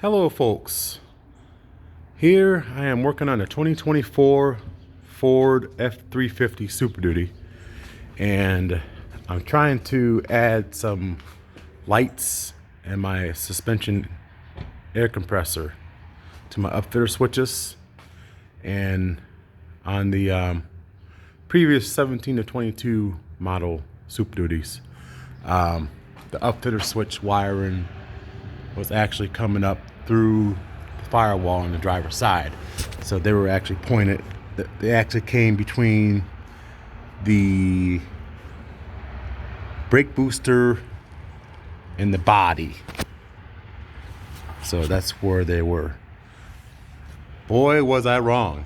Hello folks, here I am working on a 2024 Ford F-350 Superduty, and I'm trying to add some lights and my suspension air compressor to my upfitter switches. And on the previous 17 to 22 model Superduties, the upfitter switch wiring was actually coming up through the firewall on the driver's side. So they were actually pointed, they actually came between the brake booster and the body. So that's where they were. Boy, was I wrong.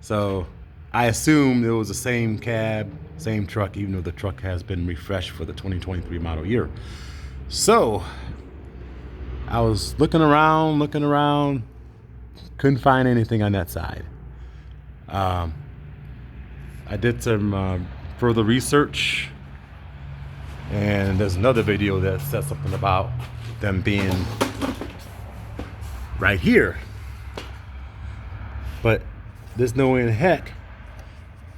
So I assumed it was the same cab, same truck, even though the truck has been refreshed for the 2023 model year. So I was looking around, couldn't find anything on that side. I did some further research, and there's another video that says something about them being right here. But there's no way in heck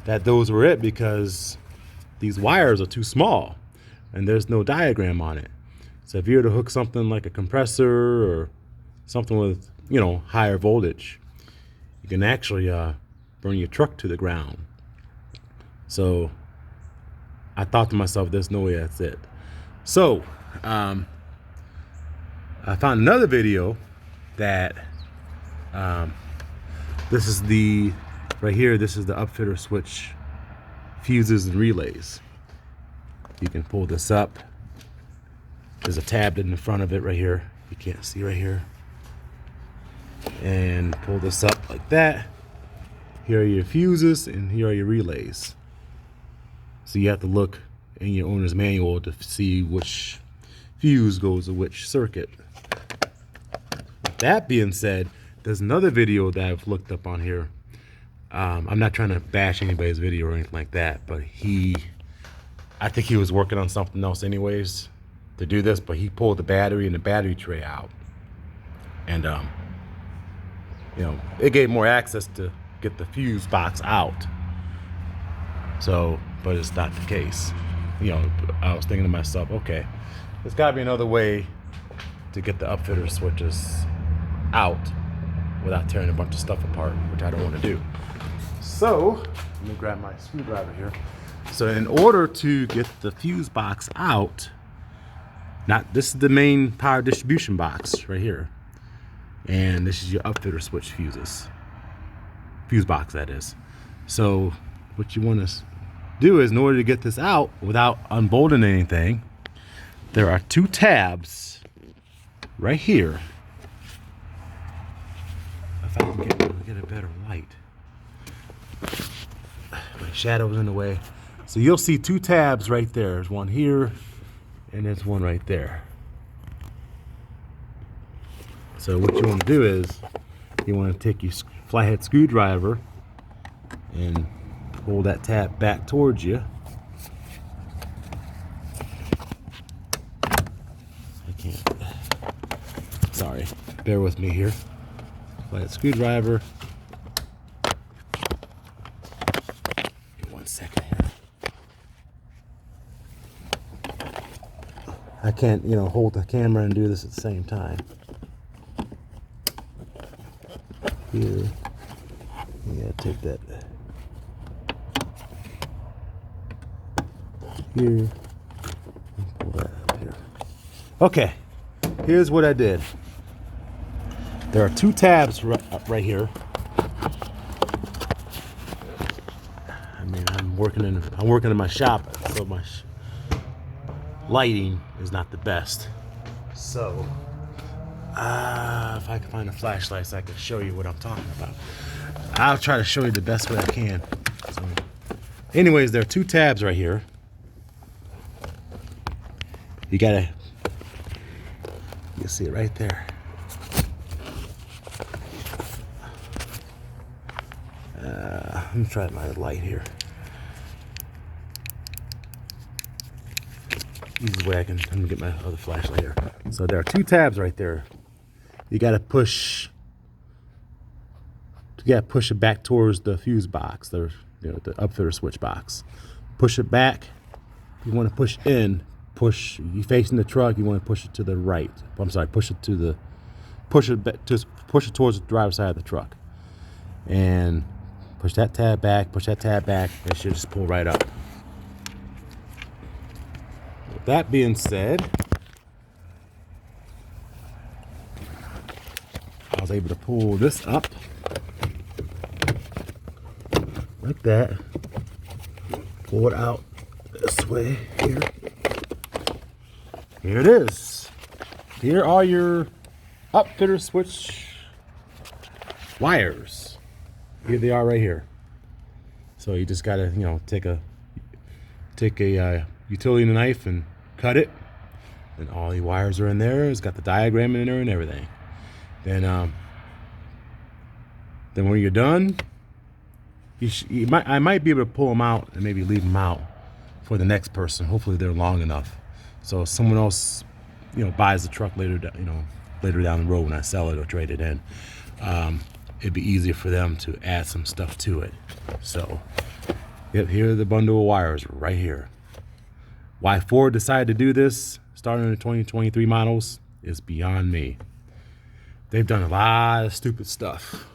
that those were it, because these wires are too small and there's no diagram on it. So if you were to hook something like a compressor or something with, higher voltage, you can actually burn your truck to the ground. So I thought to myself, there's no way that's it. So I found another video that this is the, right here, this is the upfitter switch fuses and relays. You can pull this up. There's a tab in the front of it right here. You can't see right here. And pull this up like that. Here are your fuses and here are your relays. So you have to look in your owner's manual to see which fuse goes to which circuit. That being said, there's another video that I've looked up on here. I'm not trying to bash anybody's video or anything like that, but I think he was working on something else anyways to do this, but he pulled the battery and the battery tray out, and it gave more access to get the fuse box out. So, but it's not the case. I was thinking to myself, okay, there's got to be another way to get the upfitter switches out without tearing a bunch of stuff apart, which I don't want to do. So let me grab my screwdriver here. So in order to get the fuse box out, this is the main power distribution box right here, and this is your upfitter switch fuse box, that is. So what you want to do is, in order to get this out without unbolting anything, there are two tabs right here. If I can get a better light, my shadow's in the way. So you'll see two tabs right there. There's one here and there's one right there. So what you want to do is, you want to take your flathead screwdriver and pull that tab back towards you. I can't. Sorry, bear with me here. Flathead screwdriver. Give me 1 second here. I can't, hold the camera and do this at the same time. Here, you gotta take that here and pull that up here. Okay, here's what I did. There are two tabs right here. I mean, I'm working in my shop, so my lighting is not the best. So if I can find a flashlight so I can show you what I'm talking about, I'll try to show you the best way I can. So, anyways, there are two tabs right here. You see it right there. Let me try my light here. Easiest way let me get my other flashlight here. So there are two tabs right there. you got to push. You got to push it back towards the fuse box, the upfitter switch box. Push it back. You want to push in. Push. You facing the truck. You want to push it to the right. I'm sorry. Push it towards the driver's side of the truck, and push that tab back. Push that tab back. It should just pull right up. With that being said, I was able to pull this up like that. Pull it out this way here. Here it is. Here are your upfitter switch wires. Here they are right here. So you just gotta, take a utility knife and cut it. And all the wires are in there. It's got the diagram in there and everything. Then when you're done, I might be able to pull them out and maybe leave them out for the next person. Hopefully they're long enough, so if someone else, buys the truck later down the road when I sell it or trade it in, it'd be easier for them to add some stuff to it. So, yep, here's the bundle of wires right here. Why Ford decided to do this, starting in the 2023 models, is beyond me. They've done a lot of stupid stuff.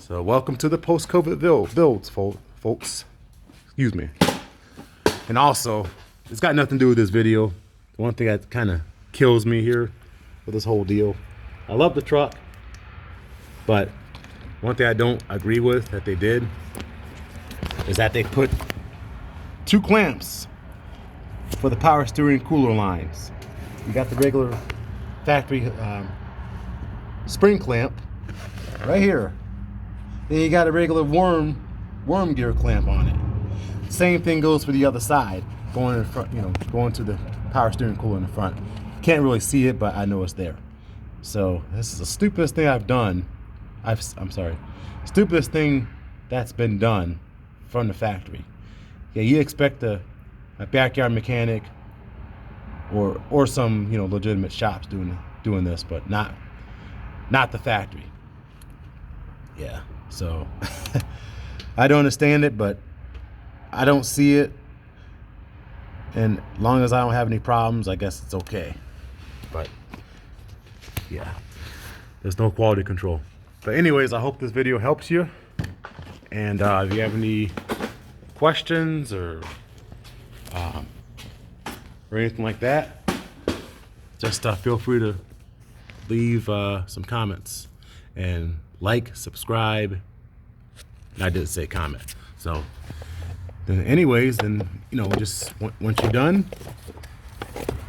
So welcome to the post-COVID builds, folks. Excuse me. And also, it's got nothing to do with this video. The one thing that kind of kills me here with this whole deal, I love the truck, but one thing I don't agree with that they did is that they put 2 clamps for the power steering cooler lines. You got the regular factory spring clamp right here. Then you got a regular worm gear clamp on it. Same thing goes for the other side, going in front, going to the power steering cooler in the front. Can't really see it, but I know it's there. So this is the stupidest thing I've done. I'm sorry, stupidest thing that's been done from the factory. Yeah, you expect a backyard mechanic or some legitimate shops doing this, but not the factory. Yeah, so I don't understand it, but I don't see it, and as long as I don't have any problems, I guess it's okay. But yeah, there's no quality control. But anyways, I hope this video helps you, and if you have any questions or anything like that, just feel free to leave some comments and subscribe. I didn't say comment. So then anyways, just once you're done,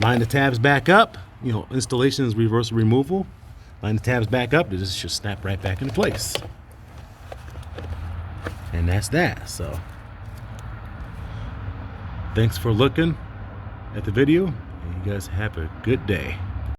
line the tabs back up. Installation is reverse removal. Line the tabs back up, this should snap right back into place. And that's that. So thanks for looking at the video, and you guys have a good day.